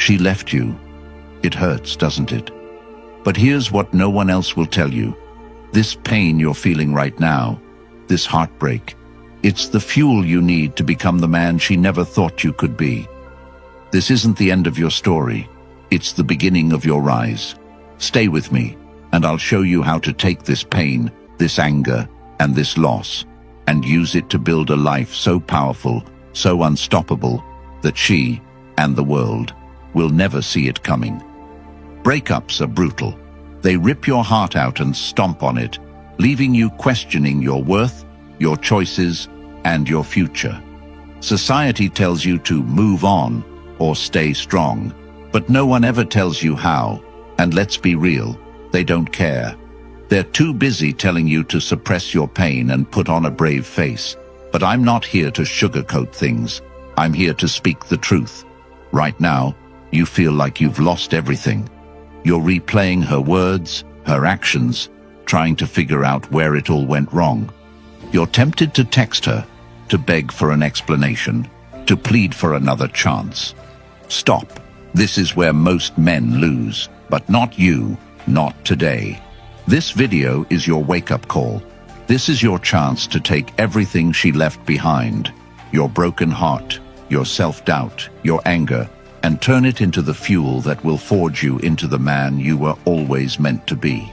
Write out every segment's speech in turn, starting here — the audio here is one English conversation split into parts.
She left you. It hurts, doesn't it? But here's what no one else will tell you. This pain you're feeling right now, this heartbreak, it's the fuel you need to become the man she never thought you could be. This isn't the end of your story. It's the beginning of your rise. Stay with me, and I'll show you how to take this pain, this anger, and this loss, and use it to build a life so powerful, so unstoppable, that she, and the world, will never see it coming. Breakups are brutal. They rip your heart out and stomp on it, leaving you questioning your worth, your choices, and your future. Society tells you to move on or stay strong, but no one ever tells you how, and let's be real, they don't care. They're too busy telling you to suppress your pain and put on a brave face. But I'm not here to sugarcoat things. I'm here to speak the truth. Right now, you feel like you've lost everything. You're replaying her words, her actions, trying to figure out where it all went wrong. You're tempted to text her, to beg for an explanation, to plead for another chance. Stop. This is where most men lose, but not you, not today. This video is your wake-up call. This is your chance to take everything she left behind, your broken heart, your self-doubt, your anger, and turn it into the fuel that will forge you into the man you were always meant to be.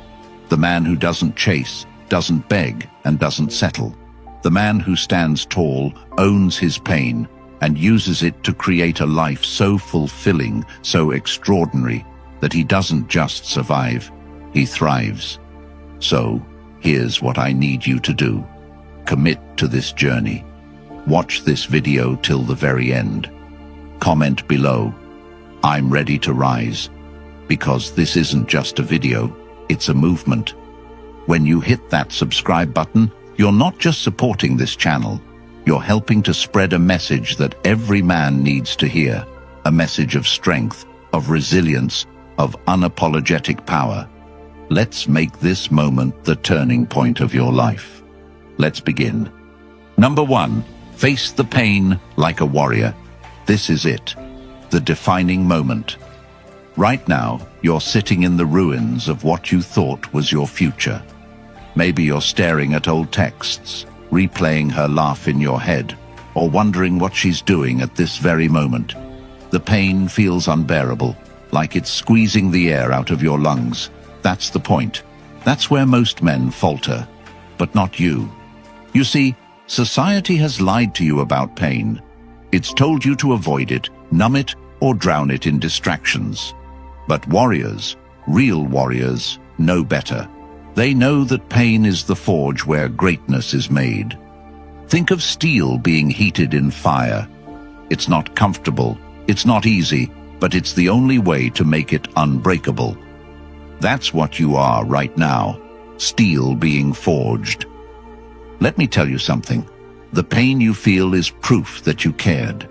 The man who doesn't chase, doesn't beg, and doesn't settle. The man who stands tall, owns his pain, and uses it to create a life so fulfilling, so extraordinary, that he doesn't just survive, he thrives. So, here's what I need you to do. Commit to this journey. Watch this video till the very end. Comment below, I'm ready to rise. Because this isn't just a video, it's a movement. When you hit that subscribe button, you're not just supporting this channel, you're helping to spread a message that every man needs to hear. A message of strength, of resilience, of unapologetic power. Let's make this moment the turning point of your life. Let's begin. Number 1, face the pain like a warrior. This is it, the defining moment. Right now, you're sitting in the ruins of what you thought was your future. Maybe you're staring at old texts, replaying her laugh in your head, or wondering what she's doing at this very moment. The pain feels unbearable, like it's squeezing the air out of your lungs. That's the point. That's where most men falter, but not you. You see, society has lied to you about pain. It's told you to avoid it, numb it, or drown it in distractions. But warriors, real warriors, know better. They know that pain is the forge where greatness is made. Think of steel being heated in fire. It's not comfortable, it's not easy, but it's the only way to make it unbreakable. That's what you are right now, steel being forged. Let me tell you something. The pain you feel is proof that you cared.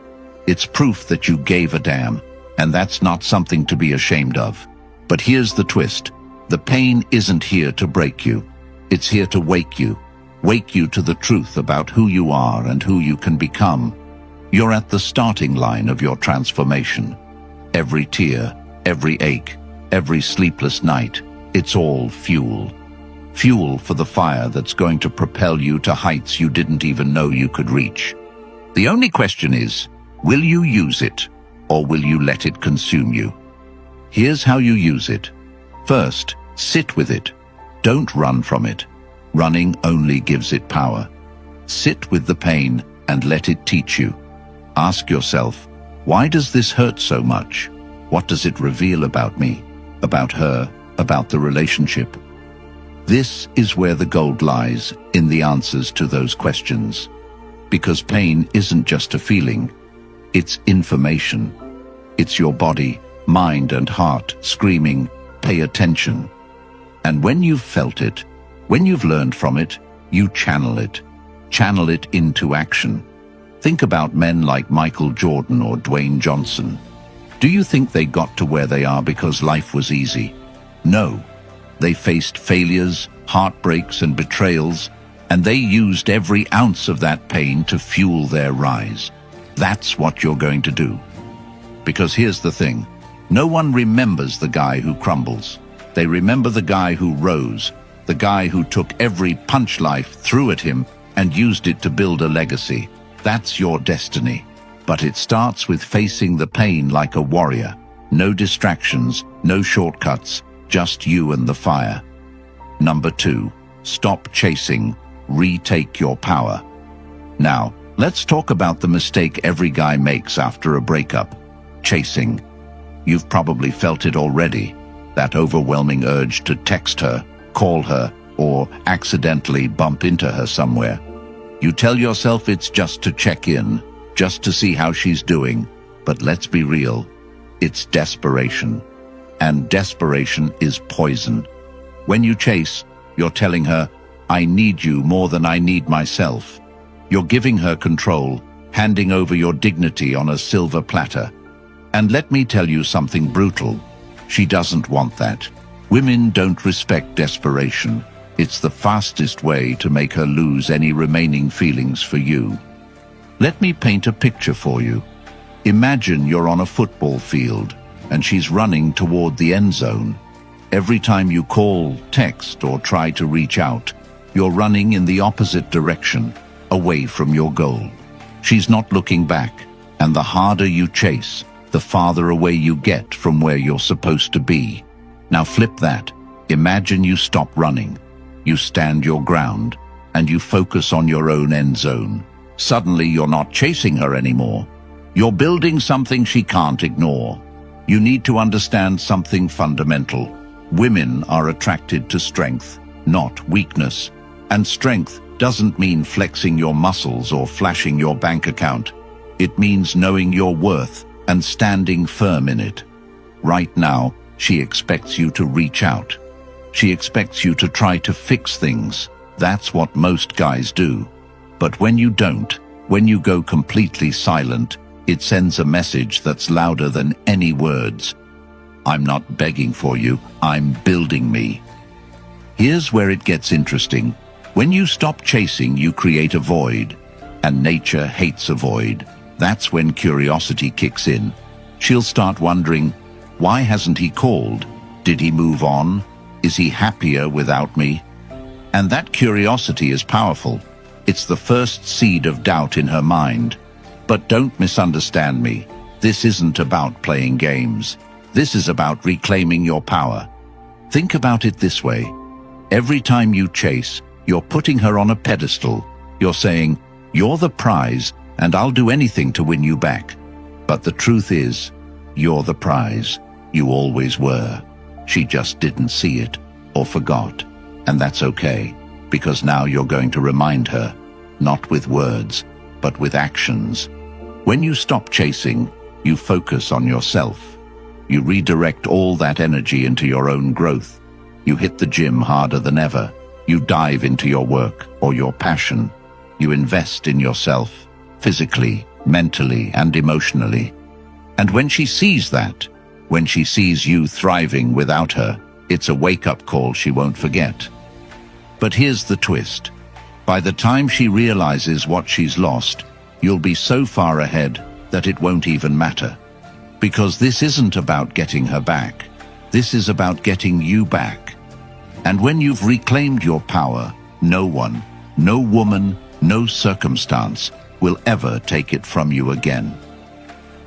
It's proof that you gave a damn, and that's not something to be ashamed of. But here's the twist. The pain isn't here to break you. It's here to wake you to the truth about who you are and who you can become. You're at the starting line of your transformation. Every tear, every ache, every sleepless night, it's all fuel. Fuel for the fire that's going to propel you to heights you didn't even know you could reach. The only question is, will you use it, or will you let it consume you? Here's how you use it. First, sit with it. Don't run from it. Running only gives it power. Sit with the pain and let it teach you. Ask yourself, why does this hurt so much? What does it reveal about me, about her, about the relationship? This is where the gold lies, in the answers to those questions. Because pain isn't just a feeling, it's information. It's your body, mind and heart screaming, pay attention. And when you've felt it, when you've learned from it, you channel it into action. Think about men like Michael Jordan or Dwayne Johnson. Do you think they got to where they are because life was easy? No. They faced failures, heartbreaks, and betrayals, and they used every ounce of that pain to fuel their rise. That's what you're going to do. Because here's the thing, No one remembers the guy who crumbles. They remember the guy who rose, the guy who took every punch life threw at him and used it to build a legacy. That's your destiny. But it starts with facing the pain like a warrior. No distractions, no shortcuts, just you and the fire. Number 2, stop chasing, retake your power. Now, let's talk about the mistake every guy makes after a breakup. Chasing. You've probably felt it already. That overwhelming urge to text her, call her, or accidentally bump into her somewhere. You tell yourself it's just to check in, just to see how she's doing. But let's be real, it's desperation. And desperation is poison. When you chase, you're telling her, I need you more than I need myself. You're giving her control, handing over your dignity on a silver platter. And let me tell you something brutal. She doesn't want that. Women don't respect desperation. It's the fastest way to make her lose any remaining feelings for you. Let me paint a picture for you. Imagine you're on a football field and she's running toward the end zone. Every time you call, text, or try to reach out, you're running in the opposite direction, away from your goal. She's not looking back, and the harder you chase, the farther away you get from where you're supposed to be. Now flip that. Imagine you stop running. You stand your ground, and you focus on your own end zone. Suddenly you're not chasing her anymore. You're building something she can't ignore. You need to understand something fundamental. Women are attracted to strength, not weakness. And strength doesn't mean flexing your muscles or flashing your bank account. It means knowing your worth and standing firm in it. Right now, she expects you to reach out. She expects you to try to fix things. That's what most guys do. But when you don't, when you go completely silent, it sends a message that's louder than any words. I'm not begging for you, I'm building me. Here's where it gets interesting. When you stop chasing, you create a void. And nature hates a void. That's when curiosity kicks in. She'll start wondering, why hasn't he called? Did he move on? Is he happier without me? And that curiosity is powerful. It's the first seed of doubt in her mind. But don't misunderstand me. This isn't about playing games. This is about reclaiming your power. Think about it this way. Every time you chase, you're putting her on a pedestal. You're saying, you're the prize, and I'll do anything to win you back. But the truth is, you're the prize. You always were. She just didn't see it, or forgot. And that's okay, because now you're going to remind her, not with words, but with actions. When you stop chasing, you focus on yourself. You redirect all that energy into your own growth. You hit the gym harder than ever. You dive into your work or your passion. You invest in yourself, physically, mentally, and emotionally. And when she sees that, when she sees you thriving without her, it's a wake-up call she won't forget. But here's the twist. By the time she realizes what she's lost, you'll be so far ahead that it won't even matter. Because this isn't about getting her back. This is about getting you back. And when you've reclaimed your power, no one, no woman, no circumstance will ever take it from you again.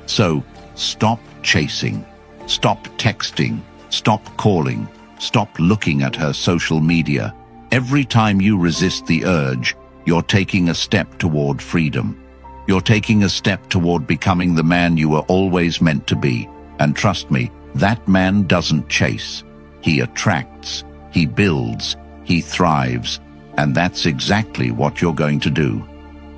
So, stop chasing. Stop texting. Stop calling. Stop looking at her social media. Every time you resist the urge, you're taking a step toward freedom. You're taking a step toward becoming the man you were always meant to be. And trust me, that man doesn't chase. He attracts, he builds, he thrives, and that's exactly what you're going to do.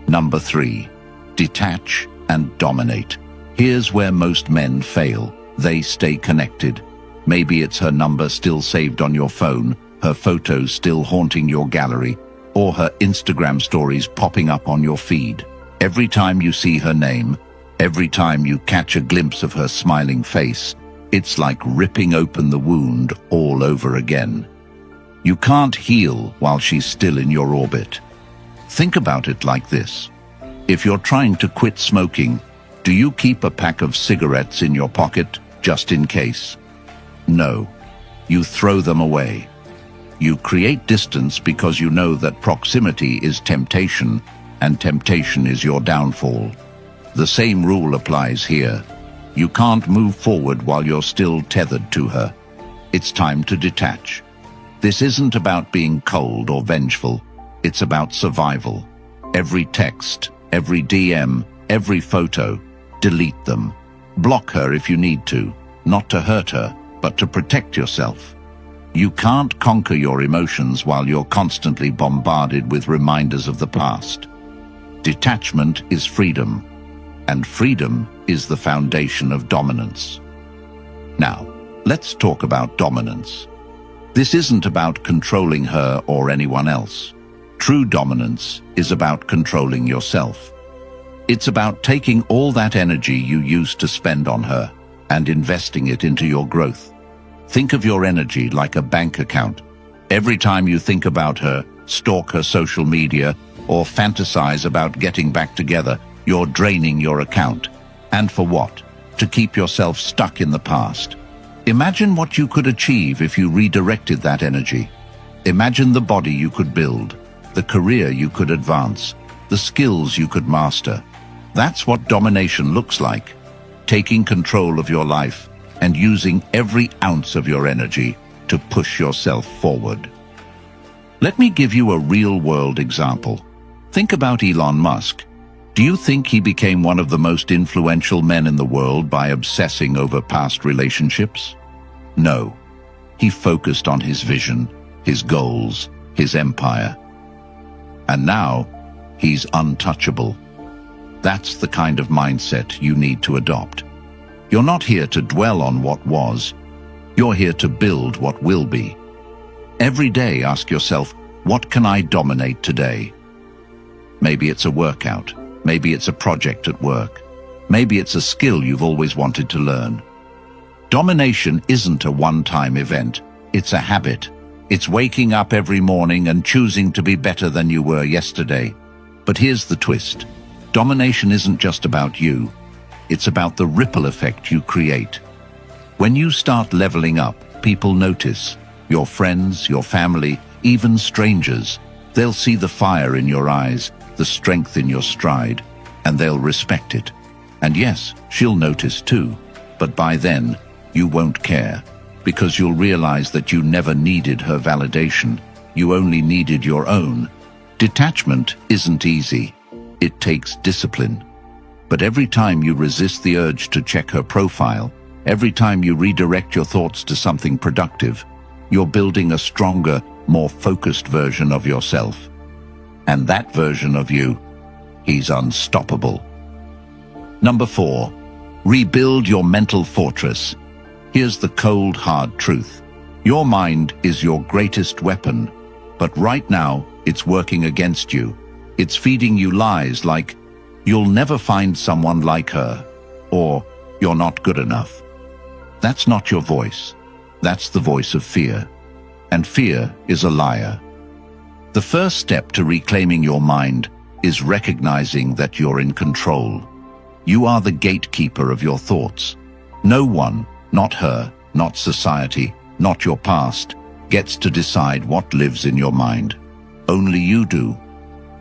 Number 3, detach and dominate. Here's where most men fail. They stay connected. Maybe it's her number still saved on your phone, her photos still haunting your gallery, or her Instagram stories popping up on your feed. Every time you see her name, every time you catch a glimpse of her smiling face, it's like ripping open the wound all over again. You can't heal while she's still in your orbit. Think about it like this. If you're trying to quit smoking, do you keep a pack of cigarettes in your pocket just in case. No, you throw them away. You create distance because you know that proximity is temptation, and temptation is your downfall. The same rule applies here. You can't move forward while you're still tethered to her. It's time to detach. This isn't about being cold or vengeful. It's about survival. Every text, every DM, every photo, delete them. Block her if you need to, not to hurt her, but to protect yourself. You can't conquer your emotions while you're constantly bombarded with reminders of the past. Detachment is freedom, and freedom is the foundation of dominance. Now, let's talk about dominance. This isn't about controlling her or anyone else. True dominance is about controlling yourself. It's about taking all that energy you used to spend on her and investing it into your growth. Think of your energy like a bank account. Every time you think about her, stalk her social media, or fantasize about getting back together, you're draining your account. And for what? To keep yourself stuck in the past. Imagine what you could achieve if you redirected that energy. Imagine the body you could build, the career you could advance, the skills you could master. That's what domination looks like. Taking control of your life and using every ounce of your energy to push yourself forward. Let me give you a real-world example. Think about Elon Musk. Do you think he became one of the most influential men in the world by obsessing over past relationships? No. He focused on his vision, his goals, his empire. And now, he's untouchable. That's the kind of mindset you need to adopt. You're not here to dwell on what was. You're here to build what will be. Every day, ask yourself, what can I dominate today? Maybe it's a workout. Maybe it's a project at work. Maybe it's a skill you've always wanted to learn. Domination isn't a one-time event. It's a habit. It's waking up every morning and choosing to be better than you were yesterday. But here's the twist. Domination isn't just about you. It's about the ripple effect you create. When you start leveling up, people notice. Your friends, your family, even strangers. They'll see the fire in your eyes, the strength in your stride, and they'll respect it. And yes, she'll notice too. But by then, you won't care, because you'll realize that you never needed her validation. You only needed your own. Detachment isn't easy. It takes discipline. But every time you resist the urge to check her profile, every time you redirect your thoughts to something productive, you're building a stronger, more focused version of yourself. And that version of you, he's unstoppable. Number 4, rebuild your mental fortress. Here's the cold, hard truth. Your mind is your greatest weapon, but right now it's working against you. It's feeding you lies like, you'll never find someone like her, or you're not good enough. That's not your voice. That's the voice of fear. And fear is a liar. The first step to reclaiming your mind is recognizing that you're in control. You are the gatekeeper of your thoughts. No one, not her, not society, not your past, gets to decide what lives in your mind. Only you do.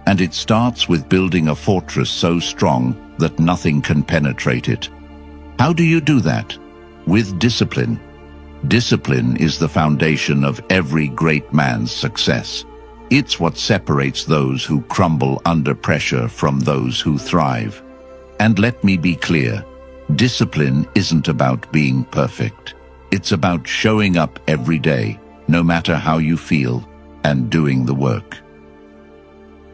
And it starts with building a fortress so strong that nothing can penetrate it. How do you do that? With discipline. Discipline is the foundation of every great man's success. It's what separates those who crumble under pressure from those who thrive. And let me be clear, discipline isn't about being perfect. It's about showing up every day, no matter how you feel, and doing the work.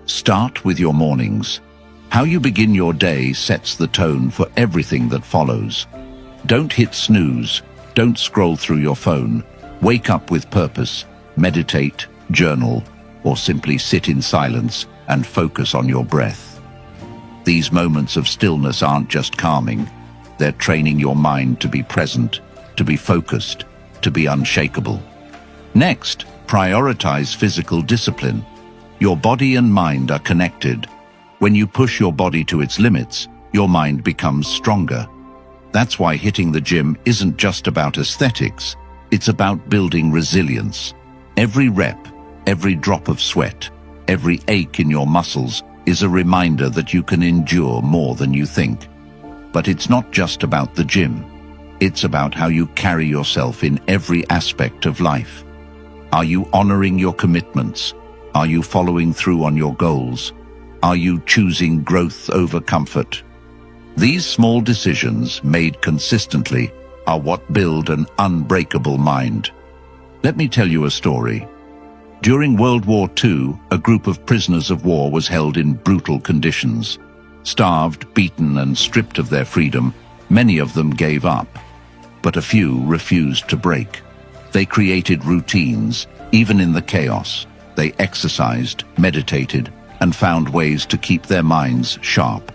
Start with your mornings. How you begin your day sets the tone for everything that follows. Don't hit snooze. Don't scroll through your phone. Wake up with purpose. Meditate, journal, or simply sit in silence and focus on your breath. These moments of stillness aren't just calming. They're training your mind to be present, to be focused, to be unshakable. Next, prioritize physical discipline. Your body and mind are connected. When you push your body to its limits, your mind becomes stronger. That's why hitting the gym isn't just about aesthetics, it's about building resilience. Every rep, every drop of sweat, every ache in your muscles is a reminder that you can endure more than you think. But it's not just about the gym. It's about how you carry yourself in every aspect of life. Are you honoring your commitments? Are you following through on your goals? Are you choosing growth over comfort? These small decisions, made consistently, are what build an unbreakable mind. Let me tell you a story. During World War II, a group of prisoners of war was held in brutal conditions. Starved, beaten, and stripped of their freedom, many of them gave up. But a few refused to break. They created routines, even in the chaos. They exercised, meditated, and found ways to keep their minds sharp.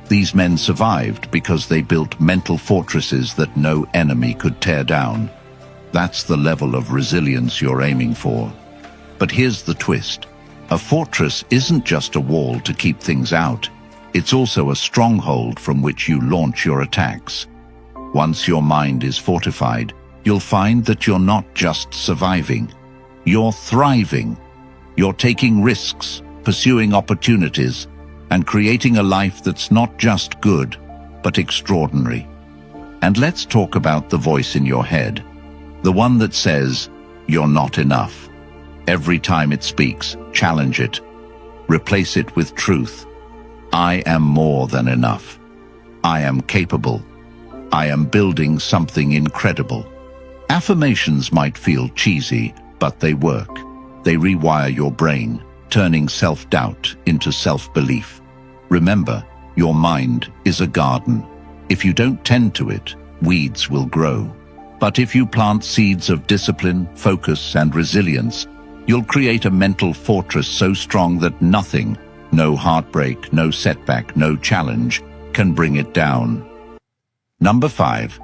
These men survived because they built mental fortresses that no enemy could tear down. That's the level of resilience you're aiming for. But here's the twist. A fortress isn't just a wall to keep things out. It's also a stronghold from which you launch your attacks. Once your mind is fortified, you'll find that you're not just surviving. You're thriving. You're taking risks, pursuing opportunities, and creating a life that's not just good, but extraordinary. And let's talk about the voice in your head, the one that says, "You're not enough." Every time it speaks, challenge it. Replace it with truth. I am more than enough. I am capable. I am building something incredible. Affirmations might feel cheesy, but they work. They rewire your brain, turning self-doubt into self-belief. Remember, your mind is a garden. If you don't tend to it, weeds will grow. But if you plant seeds of discipline, focus, and resilience, you'll create a mental fortress so strong that nothing, no heartbreak, no setback, no challenge, can bring it down. Number 5.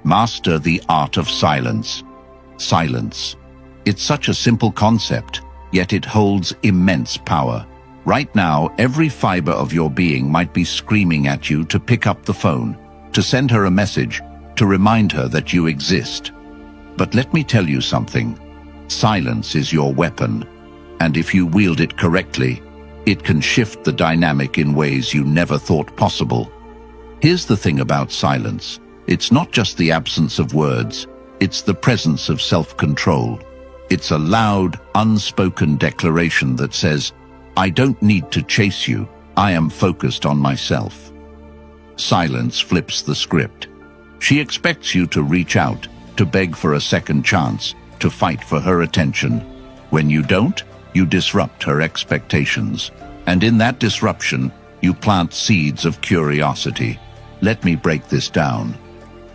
Master the art of silence. Silence. It's such a simple concept, yet it holds immense power. Right now, every fiber of your being might be screaming at you to pick up the phone, to send her a message, to remind her that you exist. But let me tell you something. Silence is your weapon, and if you wield it correctly, it can shift the dynamic in ways you never thought possible. Here's the thing about silence. It's not just the absence of words, it's the presence of self-control. It's a loud, unspoken declaration that says, "I don't need to chase you, I am focused on myself." Silence flips the script. She expects you to reach out, to beg for a second chance, to fight for her attention. When you don't, you disrupt her expectations. And in that disruption, you plant seeds of curiosity. Let me break this down.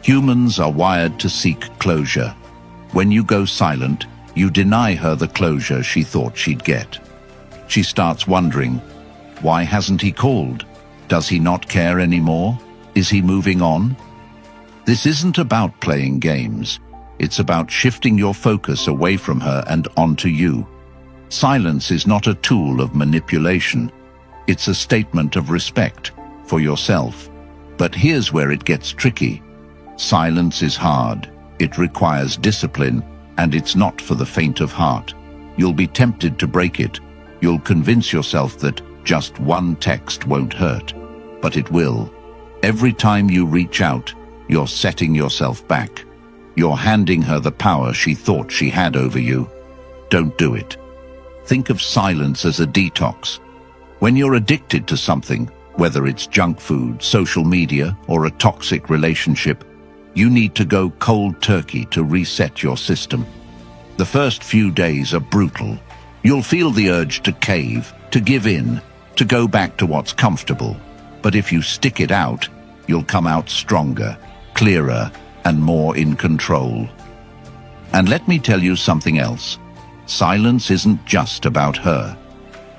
Humans are wired to seek closure. When you go silent, you deny her the closure she thought she'd get. She starts wondering, why hasn't he called? Does he not care anymore? Is he moving on? This isn't about playing games. It's about shifting your focus away from her and onto you. Silence is not a tool of manipulation. It's a statement of respect for yourself. But here's where it gets tricky. Silence is hard. It requires discipline, and it's not for the faint of heart. You'll be tempted to break it. You'll convince yourself that just one text won't hurt, but it will. Every time you reach out, you're setting yourself back. You're handing her the power she thought she had over you. Don't do it. Think of silence as a detox. When you're addicted to something, whether it's junk food, social media, or a toxic relationship, you need to go cold turkey to reset your system. The first few days are brutal. You'll feel the urge to cave, to give in, to go back to what's comfortable. But if you stick it out, you'll come out stronger, clearer, and more in control. And let me tell you something else. Silence isn't just about her.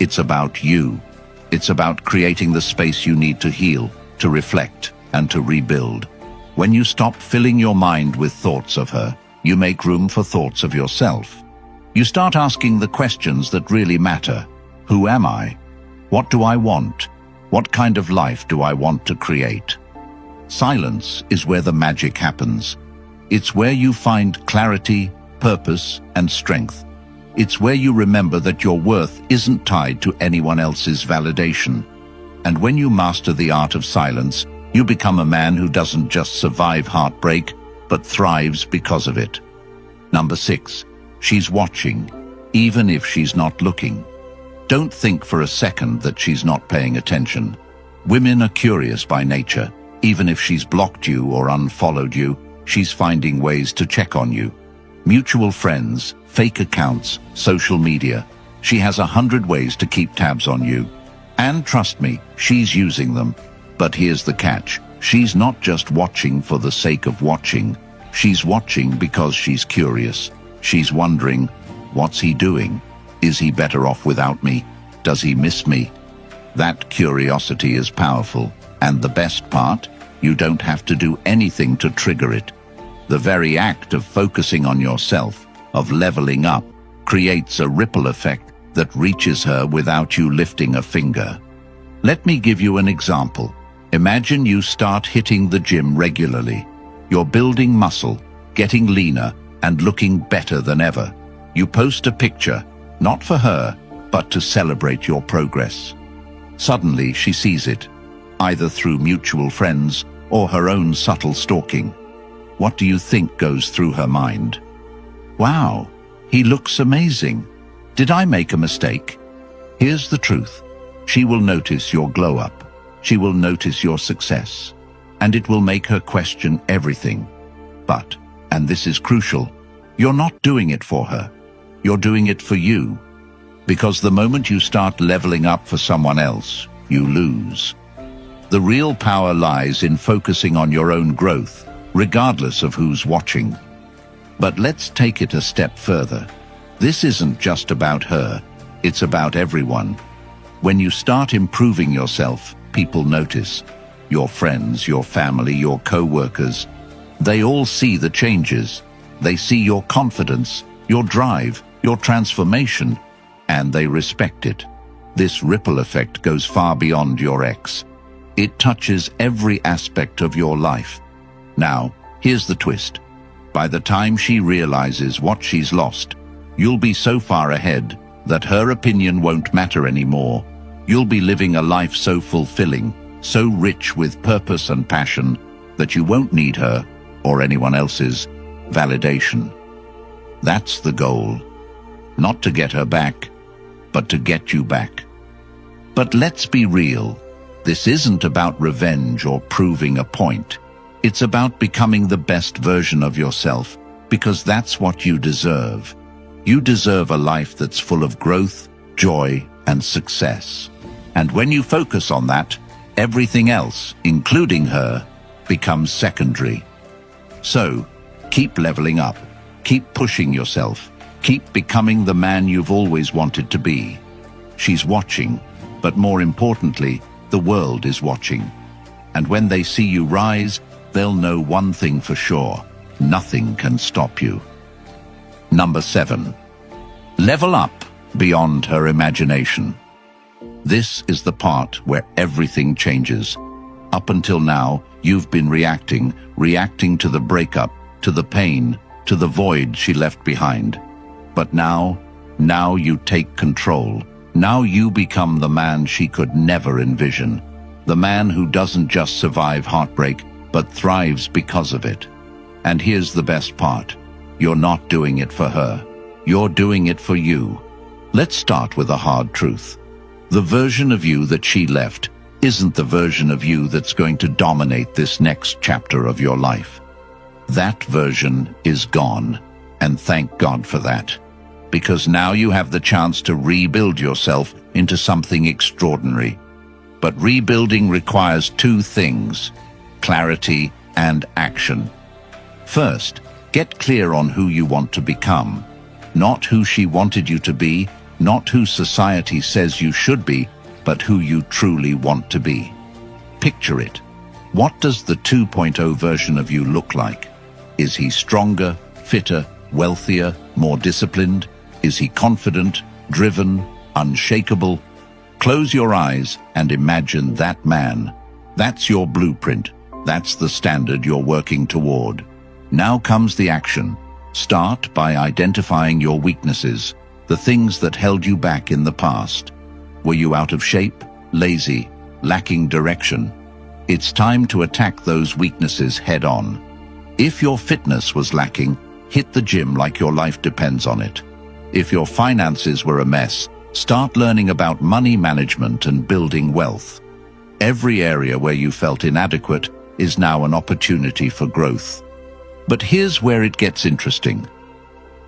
It's about you. It's about creating the space you need to heal, to reflect, and to rebuild. When you stop filling your mind with thoughts of her, you make room for thoughts of yourself. You start asking the questions that really matter. Who am I? What do I want? What kind of life do I want to create? Silence is where the magic happens. It's where you find clarity, purpose, and strength. It's where you remember that your worth isn't tied to anyone else's validation. And when you master the art of silence, you become a man who doesn't just survive heartbreak, but thrives because of it. Number 6, she's watching, even if she's not looking. Don't think for a second that she's not paying attention. Women are curious by nature. Even if she's blocked you or unfollowed you, she's finding ways to check on you. Mutual friends, fake accounts, social media. She has 100 ways to keep tabs on you. And trust me, she's using them. But here's the catch. She's not just watching for the sake of watching. She's watching because she's curious. She's wondering, what's he doing? Is he better off without me? Does he miss me? That curiosity is powerful. And the best part, you don't have to do anything to trigger it. The very act of focusing on yourself, of leveling up, creates a ripple effect that reaches her without you lifting a finger. Let me give you an example. Imagine you start hitting the gym regularly. You're building muscle, getting leaner, and looking better than ever. You post a picture, not for her, but to celebrate your progress. Suddenly, she sees it, either through mutual friends or her own subtle stalking. What do you think goes through her mind? Wow, he looks amazing. Did I make a mistake? Here's the truth. She will notice your glow up. She will notice your success. And it will make her question everything. But, and this is crucial, you're not doing it for her. You're doing it for you. Because the moment you start leveling up for someone else, you lose. The real power lies in focusing on your own growth, regardless of who's watching. But let's take it a step further. This isn't just about her, it's about everyone. When you start improving yourself, people notice. Your friends, your family, your co-workers, they all see the changes. They see your confidence, your drive, your transformation, and they respect it. This ripple effect goes far beyond your ex. It touches every aspect of your life. Now, here's the twist. By the time she realizes what she's lost, you'll be so far ahead that her opinion won't matter anymore. You'll be living a life so fulfilling, so rich with purpose and passion, that you won't need her, or anyone else's, validation. That's the goal. Not to get her back, but to get you back. But let's be real. This isn't about revenge or proving a point. It's about becoming the best version of yourself, because that's what you deserve. You deserve a life that's full of growth, joy, and success. And when you focus on that, everything else, including her, becomes secondary. So, keep leveling up, keep pushing yourself, keep becoming the man you've always wanted to be. She's watching, but more importantly, the world is watching. And when they see you rise, they'll know one thing for sure: nothing can stop you. Number 7. Level up beyond her imagination. This is the part where everything changes. Up until now, you've been reacting to the breakup, to the pain, to the void she left behind. But now you take control. Now you become the man she could never envision. The man who doesn't just survive heartbreak, but thrives because of it. And here's the best part. You're not doing it for her. You're doing it for you. Let's start with a hard truth. The version of you that she left isn't the version of you that's going to dominate this next chapter of your life. That version is gone, and thank God for that. Because now you have the chance to rebuild yourself into something extraordinary. But rebuilding requires 2 things: clarity and action. First, get clear on who you want to become. Not who she wanted you to be, not who society says you should be, but who you truly want to be. Picture it. What does the 2.0 version of you look like? Is he stronger, fitter, wealthier, more disciplined? Is he confident, driven, unshakable? Close your eyes and imagine that man. That's your blueprint. That's the standard you're working toward. Now comes the action. Start by identifying your weaknesses, the things that held you back in the past. Were you out of shape, lazy, lacking direction? It's time to attack those weaknesses head on. If your fitness was lacking, hit the gym like your life depends on it. If your finances were a mess, start learning about money management and building wealth. Every area where you felt inadequate is now an opportunity for growth. But here's where it gets interesting.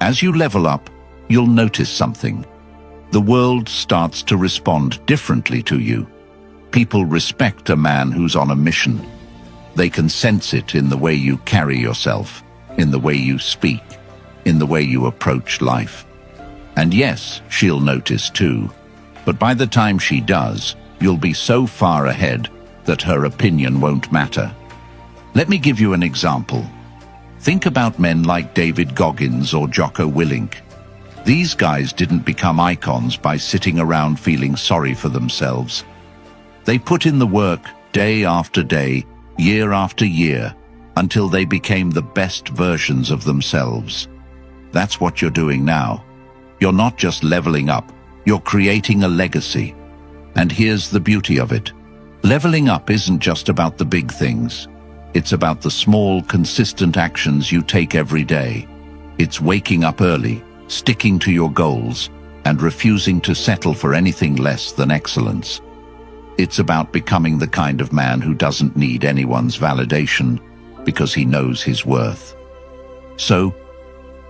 As you level up, you'll notice something. The world starts to respond differently to you. People respect a man who's on a mission. They can sense it in the way you carry yourself, in the way you speak, in the way you approach life. And yes, she'll notice too. But by the time she does, you'll be so far ahead that her opinion won't matter. Let me give you an example. Think about men like David Goggins or Jocko Willink. These guys didn't become icons by sitting around feeling sorry for themselves. They put in the work day after day, year after year, until they became the best versions of themselves. That's what you're doing now. You're not just leveling up, you're creating a legacy. And here's the beauty of it. Leveling up isn't just about the big things. It's about the small, consistent actions you take every day. It's waking up early, sticking to your goals, and refusing to settle for anything less than excellence. It's about becoming the kind of man who doesn't need anyone's validation because he knows his worth. So,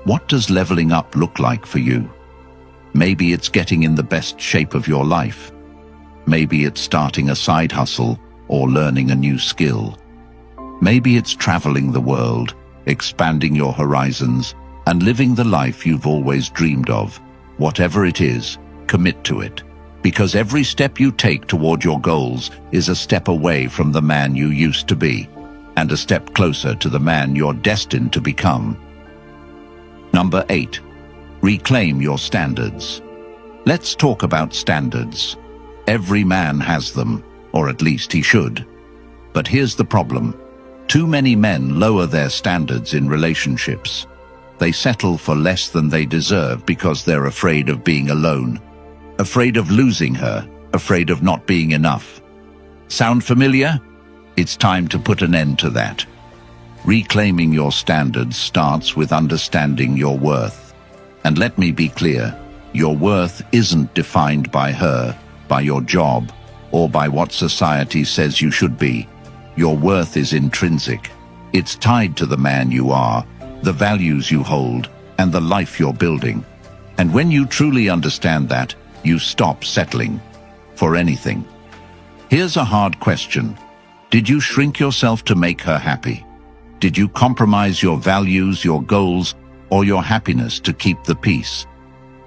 what does leveling up look like for you? Maybe it's getting in the best shape of your life. Maybe it's starting a side hustle or learning a new skill. Maybe it's traveling the world, expanding your horizons, and living the life you've always dreamed of. Whatever it is, commit to it. Because every step you take toward your goals is a step away from the man you used to be, and a step closer to the man you're destined to become. Number 8. Reclaim your standards. Let's talk about standards. Every man has them, or at least he should. But here's the problem. Too many men lower their standards in relationships. They settle for less than they deserve because they're afraid of being alone. Afraid of losing her, afraid of not being enough. Sound familiar? It's time to put an end to that. Reclaiming your standards starts with understanding your worth. And let me be clear, your worth isn't defined by her, by your job, or by what society says you should be. Your worth is intrinsic. It's tied to the man you are, the values you hold, and the life you're building. And when you truly understand that, you stop settling for anything. Here's a hard question. Did you shrink yourself to make her happy? Did you compromise your values, your goals, or your happiness to keep the peace?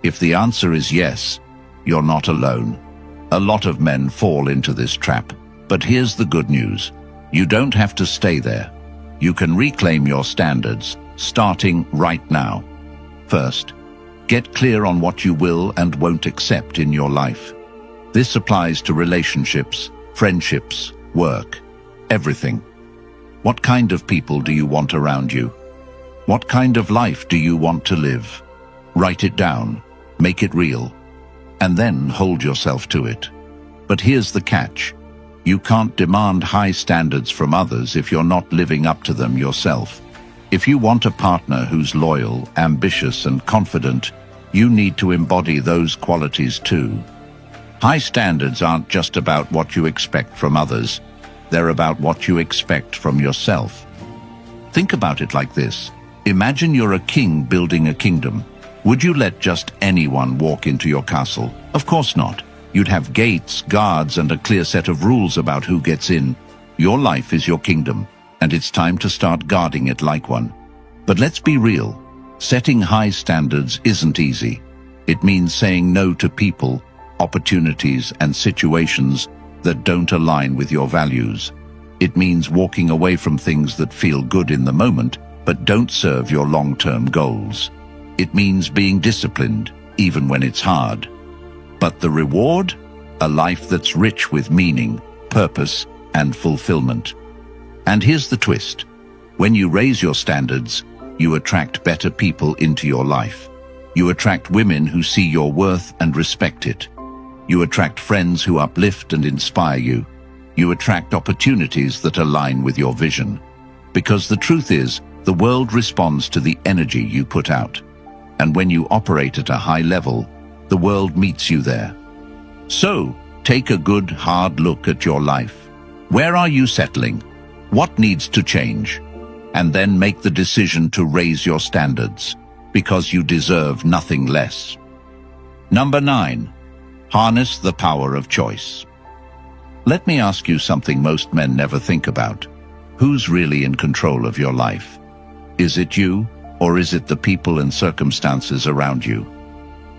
If the answer is yes, you're not alone. A lot of men fall into this trap. But here's the good news. You don't have to stay there. You can reclaim your standards, starting right now. First, get clear on what you will and won't accept in your life. This applies to relationships, friendships, work, everything. What kind of people do you want around you? What kind of life do you want to live? Write it down, make it real, and then hold yourself to it. But here's the catch. You can't demand high standards from others if you're not living up to them yourself. If you want a partner who's loyal, ambitious, and confident, you need to embody those qualities too. High standards aren't just about what you expect from others. They're about what you expect from yourself. Think about it like this. Imagine you're a king building a kingdom. Would you let just anyone walk into your castle? Of course not. You'd have gates, guards, and a clear set of rules about who gets in. Your life is your kingdom, and it's time to start guarding it like one. But let's be real. Setting high standards isn't easy. It means saying no to people, opportunities, and situations that don't align with your values. It means walking away from things that feel good in the moment, but don't serve your long-term goals. It means being disciplined, even when it's hard. But the reward? A life that's rich with meaning, purpose, and fulfillment. And here's the twist. When you raise your standards, you attract better people into your life. You attract women who see your worth and respect it. You attract friends who uplift and inspire you. You attract opportunities that align with your vision. Because the truth is, the world responds to the energy you put out. And when you operate at a high level, the world meets you there. So, take a good, hard look at your life. Where are you settling? What needs to change? And then make the decision to raise your standards, because you deserve nothing less. Number 9. Harness the power of choice. Let me ask you something most men never think about. Who's really in control of your life? Is it you, or is it the people and circumstances around you?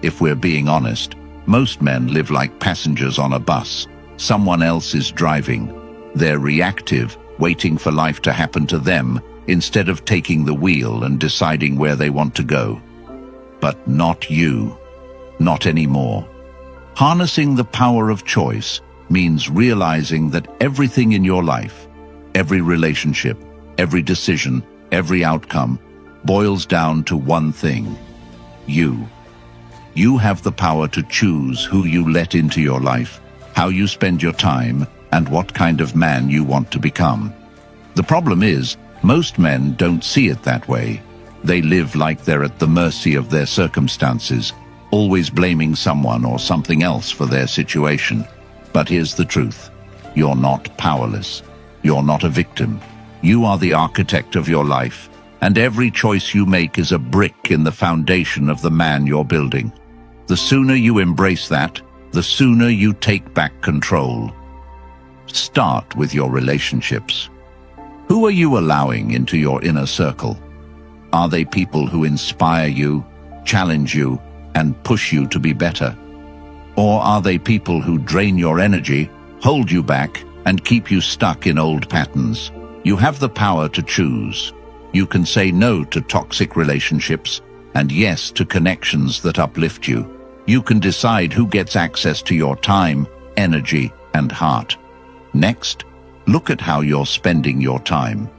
If we're being honest, most men live like passengers on a bus. Someone else is driving. They're reactive, waiting for life to happen to them, instead of taking the wheel and deciding where they want to go. But not you. Not anymore. Harnessing the power of choice means realizing that everything in your life, every relationship, every decision, every outcome, boils down to one thing: you. You have the power to choose who you let into your life, how you spend your time, and what kind of man you want to become. The problem is, most men don't see it that way. They live like they're at the mercy of their circumstances, always blaming someone or something else for their situation. But here's the truth. You're not powerless. You're not a victim. You are the architect of your life, and every choice you make is a brick in the foundation of the man you're building. The sooner you embrace that, the sooner you take back control. Start with your relationships. Who are you allowing into your inner circle? Are they people who inspire you, challenge you, and push you to be better? Or are they people who drain your energy, hold you back, and keep you stuck in old patterns? You have the power to choose. You can say no to toxic relationships and yes to connections that uplift you. You can decide who gets access to your time, energy, and heart. Next, look at how you're spending your time.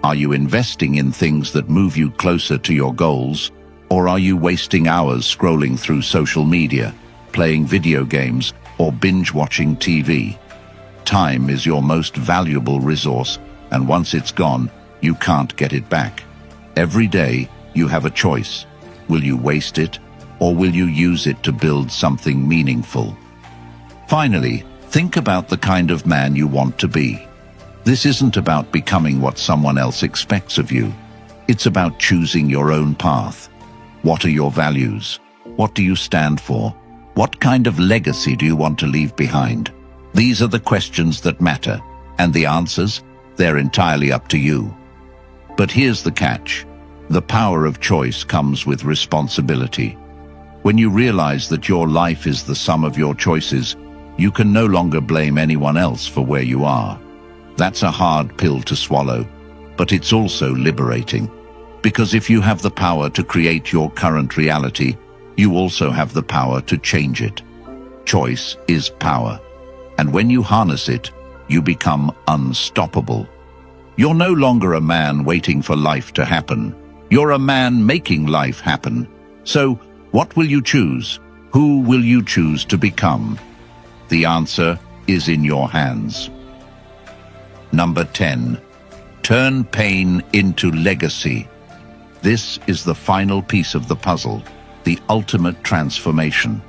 Are you investing in things that move you closer to your goals, or are you wasting hours scrolling through social media, playing video games, or binge-watching TV? Time is your most valuable resource, and once it's gone, you can't get it back. Every day, you have a choice. Will you waste it, or will you use it to build something meaningful? Finally, think about the kind of man you want to be. This isn't about becoming what someone else expects of you. It's about choosing your own path. What are your values? What do you stand for? What kind of legacy do you want to leave behind? These are the questions that matter, and the answers, they're entirely up to you. But here's the catch. The power of choice comes with responsibility. When you realize that your life is the sum of your choices, you can no longer blame anyone else for where you are. That's a hard pill to swallow, but it's also liberating. Because if you have the power to create your current reality, you also have the power to change it. Choice is power, and when you harness it, you become unstoppable. You're no longer a man waiting for life to happen. You're a man making life happen. So, what will you choose? Who will you choose to become? The answer is in your hands. Number 10. Turn pain into legacy. This is the final piece of the puzzle, the ultimate transformation.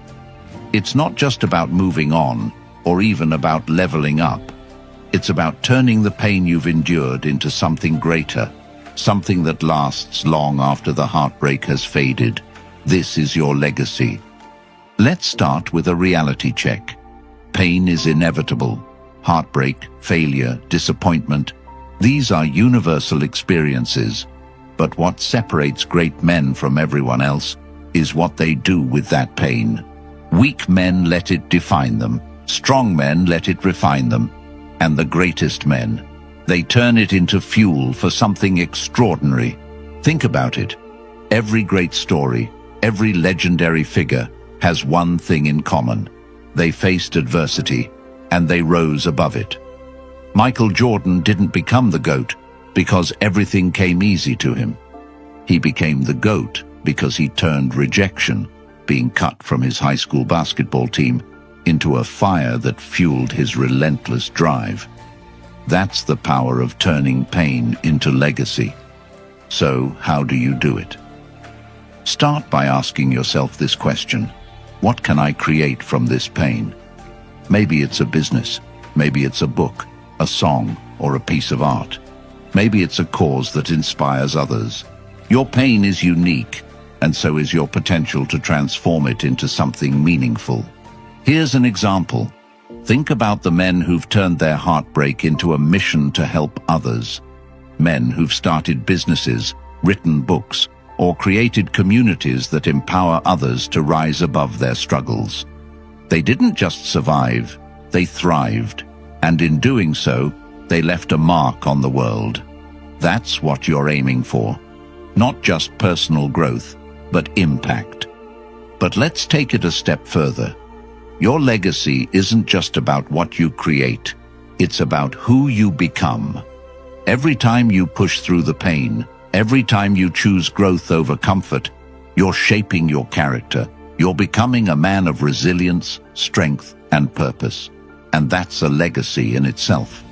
It's not just about moving on, or even about leveling up. It's about turning the pain you've endured into something greater, something that lasts long after the heartbreak has faded. This is your legacy. Let's start with a reality check. Pain is inevitable. Heartbreak, failure, disappointment, these are universal experiences. But what separates great men from everyone else is what they do with that pain. Weak men let it define them. Strong men let it refine them. And the greatest men, they turn it into fuel for something extraordinary. Think about it. Every great story, every legendary figure has one thing in common. They faced adversity, and they rose above it. Michael Jordan didn't become the GOAT because everything came easy to him. He became the GOAT because he turned rejection, being cut from his high school basketball team, into a fire that fueled his relentless drive. That's the power of turning pain into legacy. So, how do you do it? Start by asking yourself this question: what can I create from this pain? Maybe it's a business, maybe it's a book, a song, or a piece of art. Maybe it's a cause that inspires others. Your pain is unique, and so is your potential to transform it into something meaningful. Here's an example. Think about the men who've turned their heartbreak into a mission to help others. Men who've started businesses, written books, or created communities that empower others to rise above their struggles. They didn't just survive, they thrived, and in doing so, they left a mark on the world. That's what you're aiming for. Not just personal growth, but impact. But let's take it a step further. Your legacy isn't just about what you create, it's about who you become. Every time you push through the pain, every time you choose growth over comfort, you're shaping your character. You're becoming a man of resilience, strength, and purpose. And that's a legacy in itself.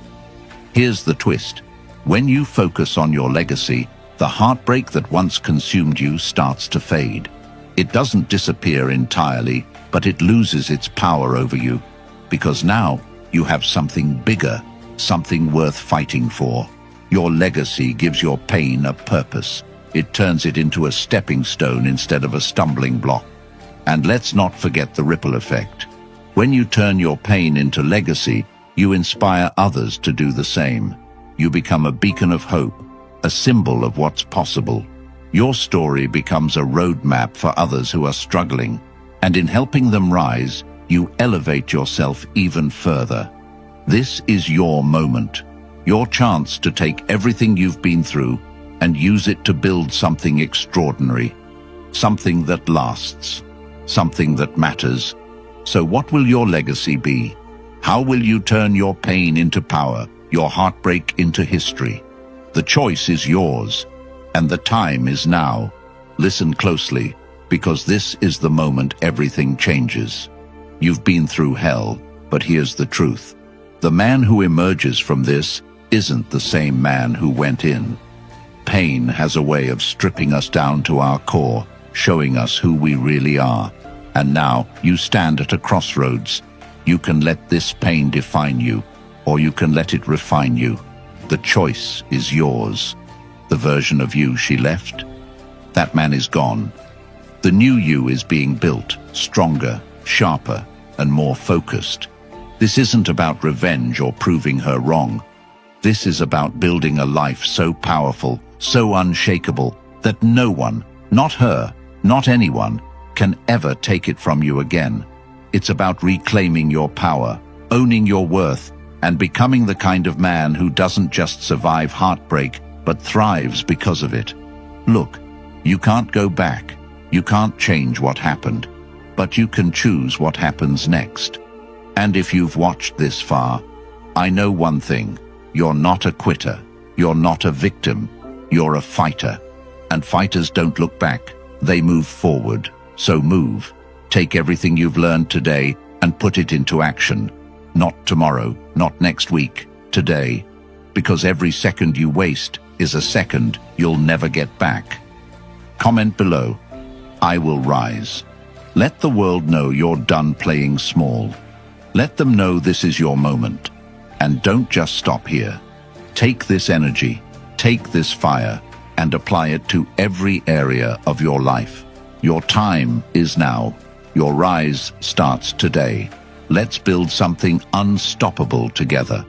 Here's the twist. When you focus on your legacy, the heartbreak that once consumed you starts to fade. It doesn't disappear entirely, but it loses its power over you, because now you have something bigger, something worth fighting for. Your legacy gives your pain a purpose. It turns it into a stepping stone instead of a stumbling block. And let's not forget the ripple effect. When you turn your pain into legacy, you inspire others to do the same. You become a beacon of hope, a symbol of what's possible. Your story becomes a roadmap for others who are struggling, and in helping them rise, you elevate yourself even further. This is your moment, your chance to take everything you've been through and use it to build something extraordinary, something that lasts, something that matters. So what will your legacy be? How will you turn your pain into power, your heartbreak into history? The choice is yours, and the time is now. Listen closely, because this is the moment everything changes. You've been through hell, but here's the truth. The man who emerges from this isn't the same man who went in. Pain has a way of stripping us down to our core, showing us who we really are. And now you stand at a crossroads. You can let this pain define you, or you can let it refine you. The choice is yours. The version of you she left, that man is gone. The new you is being built, stronger, sharper, and more focused. This isn't about revenge or proving her wrong. This is about building a life so powerful, so unshakable, that no one, not her, not anyone, can ever take it from you again. It's about reclaiming your power, owning your worth, and becoming the kind of man who doesn't just survive heartbreak, but thrives because of it. Look, you can't go back. You can't change what happened, but you can choose what happens next. And if you've watched this far, I know one thing. You're not a quitter. You're not a victim. You're a fighter. And fighters don't look back. They move forward. So move. Take everything you've learned today and put it into action. Not tomorrow, not next week, today. Because every second you waste is a second you'll never get back. Comment below. I will rise. Let the world know you're done playing small. Let them know this is your moment. And don't just stop here. Take this energy, take this fire, and apply it to every area of your life. Your time is now. Your rise starts today. Let's build something unstoppable together.